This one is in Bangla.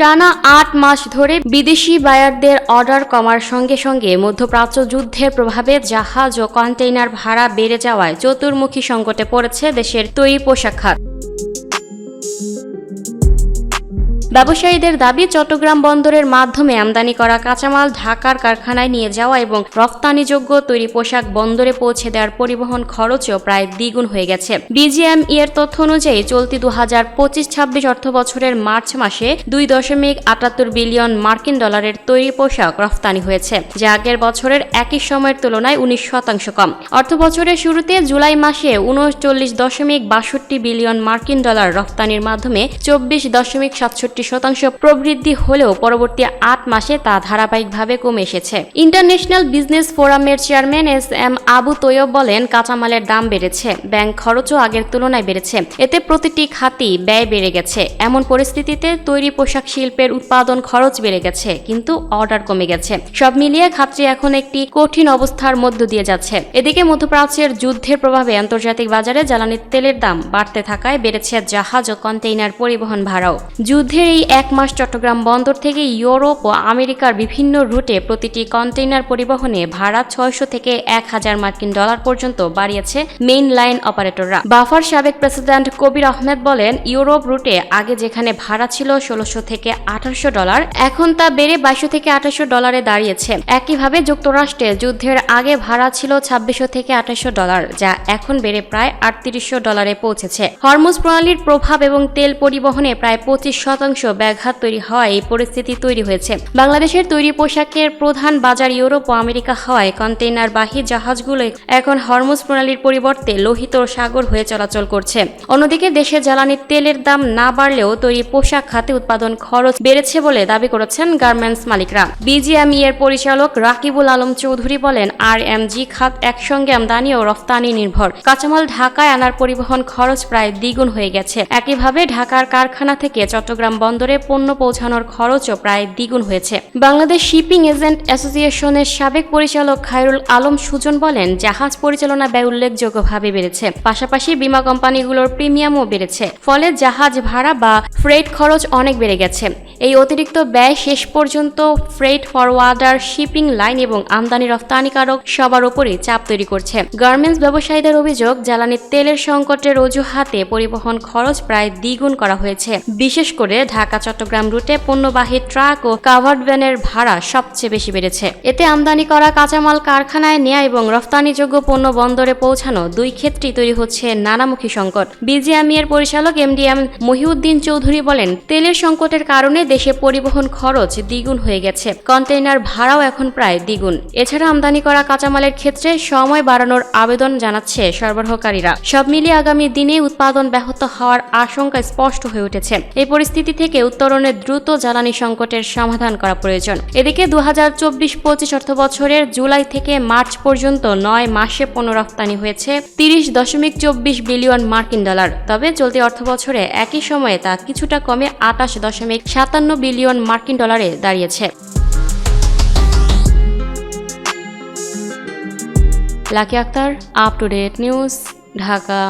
টানা ৮ মাস ধরে বিদেশি বায়ারদের অর্ডার কমার সঙ্গে সঙ্গে মধ্যপ্রাচ্য যুদ্ধের প্রভাবে জাহাজ ও কন্টেইনার ভাড়া বেড়ে যাওয়ায় চতুর্মুখী সংকটে পড়েছে দেশের তৈরি পোশাক খাত। ব্যবসায়ীদের দাবি, চট্টগ্রাম বন্দরের মাধ্যমে আমদানি করা কাঁচামাল ঢাকার কারখানায় নিয়ে যাওয়া এবং রফতানিযোগ্য তৈরি পোশাক বন্দরে পৌঁছে দেওয়ার পরিবহন খরচও প্রায় দ্বিগুণ হয়ে গেছে। বিজিএমইএ এর তথ্য অনুযায়ী চলতি 2025-26 অর্থবছরের মার্চ মাসে 2.78 বিলিয়ন মার্কিন ডলারের তৈরি পোশাক রফতানি হয়েছে, যা আগের বছরের একই সময়ের তুলনায় 19% কম। অর্থবছরের শুরুতে জুলাই মাসে 39.62 বিলিয়ন মার্কিন ডলার রফতানির মাধ্যমে 24.67% প্রবৃদ্ধি হলেও পরবর্তী 8 মাসে তা ধারাবাহিকভাবে কমে এসেছে। ইন্টারন্যাশনাল বিজনেস ফোরামের চেয়ারম্যান এস.এম. আবু তৈয়ব বলেন, কাঁচামালের দাম বেড়েছে, ব্যাংক খরচও আগের তুলনায় বেড়েছে, এতে প্রতিটি খাতেই ব্যয় বেড়ে গেছে। এমন পরিস্থিতিতে তৈরি পোশাক শিল্পের উৎপাদন খরচ বেড়ে গেছে, কিন্তু অর্ডার কমে গেছে। সব মিলিয়ে খাতটি এখন একটি কঠিন অবস্থার মধ্য দিয়ে যাচ্ছে। এদিকে মধ্যপ্রাচ্যের যুদ্ধের প্রভাবে আন্তর্জাতিক বাজারে জ্বালানি তেলের দাম বাড়তে থাকায় বেড়েছে জাহাজ ও কন্টেইনার পরিবহন ভাড়াও। যুদ্ধের এই এক মাস চট্টগ্রাম বন্দর থেকে ইউরোপ ও আমেরিকার বিভিন্ন রুটে প্রতিটি কন্টেইনার পরিবহনে ভাড়া 600 থেকে 1000 মার্কিন ডলার পর্যন্ত বাড়িয়েছে মেইন লাইন অপারেটররা। বাফার সাবেক প্রেসিডেন্ট কবির আহমেদ বলেন, ইউরোপ রুটে আগে যেখানে ভাড়া ছিল 1600 থেকে 1800 ডলার, এখন তা বেড়ে 2200 থেকে 2800 ডলারে দাঁড়িয়েছে। একইভাবে যুক্তরাষ্ট্রে যুদ্ধের আগে ভাড়া ছিল 2600 থেকে 2800 ডলার, যা এখন বেড়ে প্রায় 3800 ডলারে পৌঁছেছে। হরমুজ প্রণালীর প্রভাব এবং তেল পরিবহনে প্রায় 25% ব্যাঘাত তৈরি হওয়ায় এই পরিস্থিতি তৈরি হয়েছে। বাংলাদেশের তৈরি পোশাকের প্রধান বাজার ইউরোপ ও আমেরিকা হওয়ায় কন্টেইনারবাহী জাহাজগুলো এখন হরমুজ প্রণালীর পরিবর্তে লোহিত সাগর হয়ে চলাচল করছে। অন্যদিকে দেশে জ্বালানি তেলের দাম না বাড়লেও তৈরি পোশাক খাতে উৎপাদন খরচ বেড়েছে বলে দাবি করেছেন গার্মেন্টস মালিকরা। বিজিএমইএ এর পরিচালক রাকিবুল আলম চৌধুরী বলেন, আরএমজি খাত একসঙ্গে আমদানি ও রফতানি নির্ভর। কাঁচামাল ঢাকায় আনার পরিবহন খরচ প্রায় দ্বিগুণ হয়ে গেছে। একইভাবে ঢাকার কারখানা থেকে চট্টগ্রাম বন্দরে পণ্য পৌঁছানোর খরচও প্রায় দ্বিগুণ হয়েছে। বাংলাদেশ শিপিং এজেন্ট অ্যাসোসিয়েশনের সাবেক পরিচালক খায়রুল আলম সুজন বলেন, জাহাজ পরিচালনা ব্যয় উল্লেখযোগ্যভাবে বেড়েছে, পাশাপাশি বিমা কোম্পানিগুলোর প্রিমিয়ামও বেড়েছে। ফলে জাহাজ ভাড়া বা ফ্রেট খরচ অনেক বেড়ে গেছে। এই অতিরিক্ত ব্যয় শেষ পর্যন্ত ফ্রেট ফরওয়ার্ডার, শিপিং লাইন এবং আমদানি রফতানিকারক সবার উপরই চাপ তৈরি করছে। গার্মেন্টস ব্যবসায়ীদের অভিযোগ, জ্বালানি তেলের সংকটের অজুহাতে পরিবহন খরচ প্রায় দ্বিগুণ করা হয়েছে। বিশেষ করে ঢাকা চট্টগ্রাম রুটে পণ্যবাহী ট্রাক ও কাভার্ড ভ্যানের ভাড়া সবচেয়ে বেশি বেড়েছে। এতে আমদানি করা কাঁচামাল কারখানায় নেওয়া এবং রফতানিযোগ্য পণ্য বন্দরে পৌঁছানো দুই ক্ষেত্রেই তৈরি হচ্ছে নানামুখী সংকট। বিজিএমইএ এর পরিচালক এমডিএম মহিউদ্দিন চৌধুরী বলেন, তেলের সংকটের কারণে দেশে পরিবহন খরচ দ্বিগুণ হয়ে গেছে, কন্টেইনার ভাড়াও এখন প্রায় দ্বিগুণ। এছাড়া আমদানি করা কাঁচামালের ক্ষেত্রে সময় বাড়ানোর আবেদন জানাচ্ছে সরবরাহকারীরা। সব মিলিয়ে আগামী দিনে উৎপাদন ব্যাহত হওয়ার আশঙ্কা স্পষ্ট হয়ে উঠেছে। এই পরিস্থিতি থেকে উত্তরণে দ্রুত জ্বালানি সংকটের সমাধান করা প্রয়োজন। এদিকে 2024-25 অর্থবছরের জুলাই থেকে মার্চ পর্যন্ত 9 মাসে পণ্য রফতানি হয়েছে 30.24 বিলিয়ন মার্কিন ডলার। তবে চলতি অর্থবছরে একই সময়ে তা কিছুটা কমে 28.57 বিলিয়ন মার্কিন ডলারে দাঁড়িয়েছে। Lucky Akter, up to date news, Dhaka.